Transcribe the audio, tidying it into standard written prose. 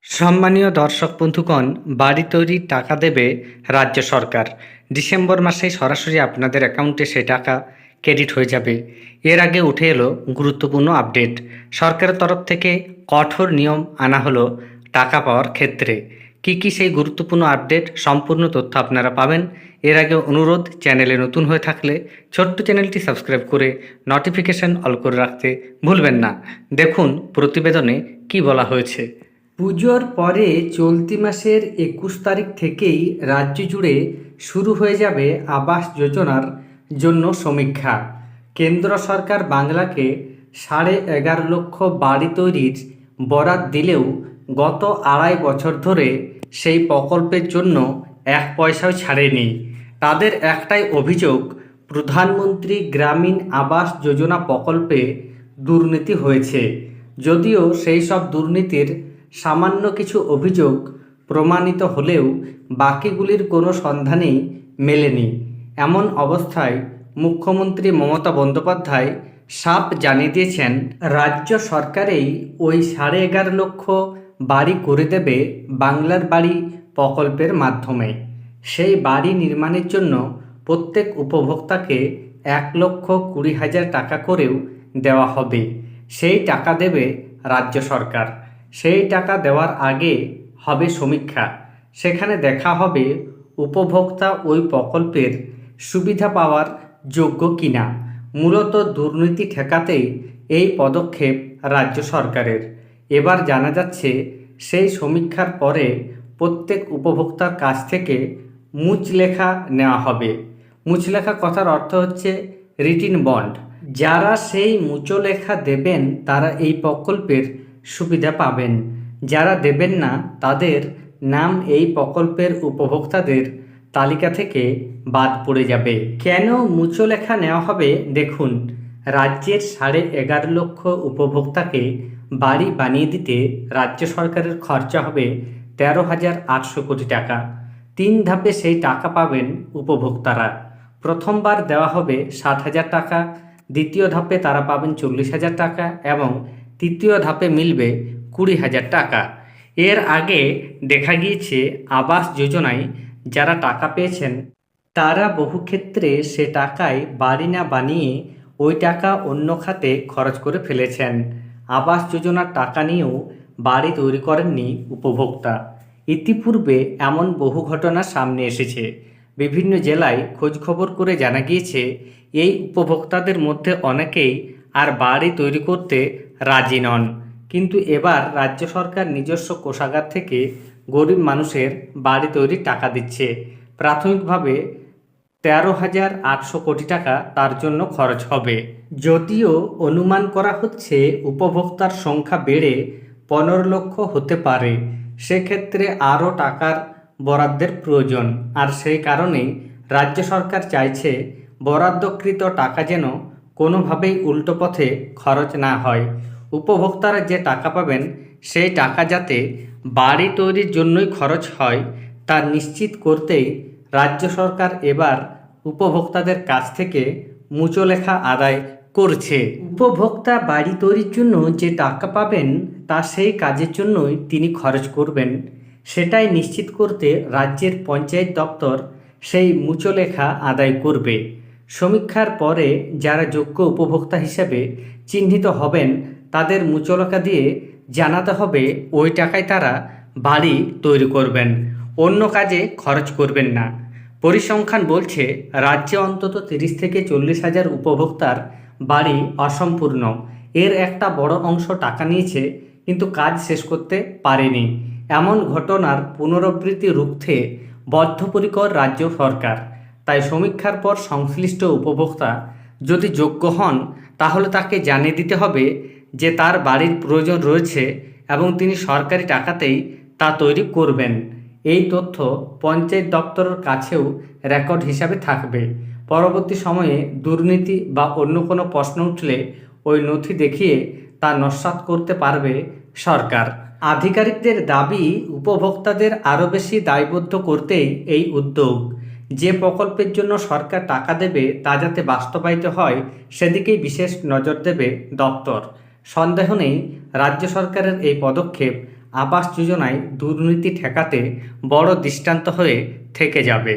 সম্মানীয় দর্শক বন্ধুগণ, বাড়ি তৈরির টাকা দেবে রাজ্য সরকার। ডিসেম্বর মাসেই সরাসরি আপনাদের অ্যাকাউন্টে সেই টাকা ক্রেডিট হয়ে যাবে। এর আগে উঠে এলো গুরুত্বপূর্ণ আপডেট। সরকারের তরফ থেকে কঠোর নিয়ম আনা হলো টাকা পাওয়ার ক্ষেত্রে। কি সেই গুরুত্বপূর্ণ আপডেট, সম্পূর্ণ তথ্য আপনারা পাবেন। এর আগে অনুরোধ, চ্যানেলে নতুন হয়ে থাকলে ছোট্ট চ্যানেলটি সাবস্ক্রাইব করে নোটিফিকেশন অল করে রাখতে ভুলবেন না। দেখুন প্রতিবেদনে কি বলা হয়েছে। পুজোর পরে চলতি মাসের 21 তারিখ থেকেই রাজ্য জুড়ে শুরু হয়ে যাবে আবাস যোজনার জন্য সমীক্ষা। কেন্দ্র সরকার বাংলাকে 11.5 লক্ষ বাড়ি তৈরির বরাত দিলেও গত 2.5 বছর ধরে সেই প্রকল্পের জন্য 1 পয়সাও ছাড়েনি। তাদের একটাই অভিযোগ, প্রধানমন্ত্রী গ্রামীণ আবাস যোজনা প্রকল্পে দুর্নীতি হয়েছে। যদিও সেই সব দুর্নীতির সামান্য কিছু অভিযোগ প্রমাণিত হলেও বাকিগুলির কোনো সন্ধানেই মেলেনি। এমন অবস্থায় মুখ্যমন্ত্রী মমতা বন্দ্যোপাধ্যায় সাফ জানিয়ে দিয়েছেন, রাজ্য সরকারেই ওই 11.5 লক্ষ বাড়ি করে দেবে বাংলার বাড়ি প্রকল্পের মাধ্যমে। সেই বাড়ি নির্মাণের জন্য প্রত্যেক উপভোক্তাকে 1,20,000 টাকা করেও দেওয়া হবে। সেই টাকা দেবে রাজ্য সরকার। সেই টাকা দেওয়ার আগে হবে সমীক্ষা। সেখানে দেখা হবে উপভোক্তা ওই প্রকল্পের সুবিধা পাওয়ার যোগ্য কিনা। মূলত দুর্নীতি ঠেকাতেই এই পদক্ষেপ রাজ্য সরকারের। এবার জানা যাচ্ছে, সেই সমীক্ষার পরে প্রত্যেক উপভোক্তার কাছ থেকে মুচলেখা নেওয়া হবে। মুচলেখা কথার অর্থ হচ্ছে রিটিন বন্ড। যারা সেই মুচলেখা দেবেন তারা এই প্রকল্পের সুবিধা পাবেন। যারা দেবেন না তাদের নাম এই প্রকল্পের উপভোক্তাদের তালিকা থেকে বাদ পড়ে যাবে। কেন মুচলেখা নেওয়া হবে দেখুন। রাজ্যের 11.5 লক্ষ উপভোক্তাকে বাড়ি বানিয়ে দিতে রাজ্য সরকারের খরচা হবে 13,800 কোটি টাকা। 3 ধাপে সেই টাকা পাবেন উপভোক্তারা। প্রথমবার দেওয়া হবে 60,000 টাকা, দ্বিতীয় ধাপে তারা পাবেন 40,000 টাকা এবং তৃতীয় ধাপে মিলবে 20,000 টাকা। এর আগে দেখা গিয়েছে আবাস যোজনায় যারা টাকা পেয়েছেন তারা বহু ক্ষেত্রে সে টাকায় বাড়ি না বানিয়ে ওই টাকা অন্য খাতে খরচ করে ফেলেছেন। আবাস যোজনার টাকা নিয়েও বাড়ি তৈরি করেননি উপভোক্তা। ইতিপূর্বে এমন বহু ঘটনা সামনে এসেছে। বিভিন্ন জেলায় খোঁজখবর করে জানা গিয়েছে এই উপভোক্তাদের মধ্যে অনেকেই আর বাড়ি তৈরি করতে রাজি নন। কিন্তু এবার রাজ্য সরকার নিজস্ব কোষাগার থেকে গরিব মানুষের বাড়ি তৈরির টাকা দিচ্ছে। প্রাথমিকভাবে 13,800 কোটি টাকা তার জন্য খরচ হবে। যদিও অনুমান করা হচ্ছে উপভোক্তার সংখ্যা বেড়ে 15 লক্ষ হতে পারে। সেক্ষেত্রে আরও টাকার বরাদ্দের প্রয়োজন। আর সেই কারণেই রাজ্য সরকার চাইছে বরাদ্দকৃত টাকা যেন কোনোভাবেই উল্টো পথে খরচ না হয়। উপভোক্তারা যে টাকা পাবেন সেই টাকা যাতে বাড়ি তৈরির জন্যই খরচ হয় তা নিশ্চিত করতেই রাজ্য সরকার এবার উপভোক্তাদের কাছ থেকে মুচলেখা আদায় করছে। উপভোক্তা বাড়ি তৈরির জন্য যে টাকা পাবেন তা সেই কাজের জন্যই তিনি খরচ করবেন, সেটাই নিশ্চিত করতে রাজ্যের পঞ্চায়েত দপ্তর সেই মুচলেখা আদায় করবে। সমীক্ষার পরে যারা যোগ্য উপভোক্তা হিসেবে চিহ্নিত হবেন তাদের মুচলেখা দিয়ে জানাতে হবে ওই টাকায় তারা বাড়ি তৈরি করবেন, অন্য কাজে খরচ করবেন না। পরিসংখ্যান বলছে রাজ্যে অন্তত 30 থেকে 40,000 উপভোক্তার বাড়ি অসম্পূর্ণ। এর একটা বড় অংশ টাকা নিয়েছে কিন্তু কাজ শেষ করতে পারেনি। এমন ঘটনার পুনরাবৃত্তি রুখতে বদ্ধপরিকর রাজ্য সরকার। তাই সমীক্ষার পর সংশ্লিষ্ট উপভোক্তা যদি যোগ্য হন তাহলে তাকে জানিয়ে দিতে হবে যে তার বাড়ির প্রয়োজন রয়েছে এবং তিনি সরকারি টাকাতেই তা তৈরি করবেন। এই তথ্য পঞ্চায়েত দপ্তরের কাছেও রেকর্ড হিসাবে থাকবে। পরবর্তী সময়ে দুর্নীতি বা অন্য কোনো প্রশ্ন উঠলে ওই নথি দেখিয়ে তা নস্যাৎ করতে পারবে সরকার। আধিকারিকদের দাবি, উপভোক্তাদের আরও বেশি দায়বদ্ধ করতেই এই উদ্যোগ। যে প্রকল্পের জন্য সরকার টাকা দেবে তা যাতে বাস্তবায়িত হয় সেদিকেই বিশেষ নজর দেবে দপ্তর। সন্দেহ নেই রাজ্য সরকারের এই পদক্ষেপ আবাস যোজনায় দুর্নীতি ঠেকাতে বড় দৃষ্টান্ত হয়ে থেকে যাবে।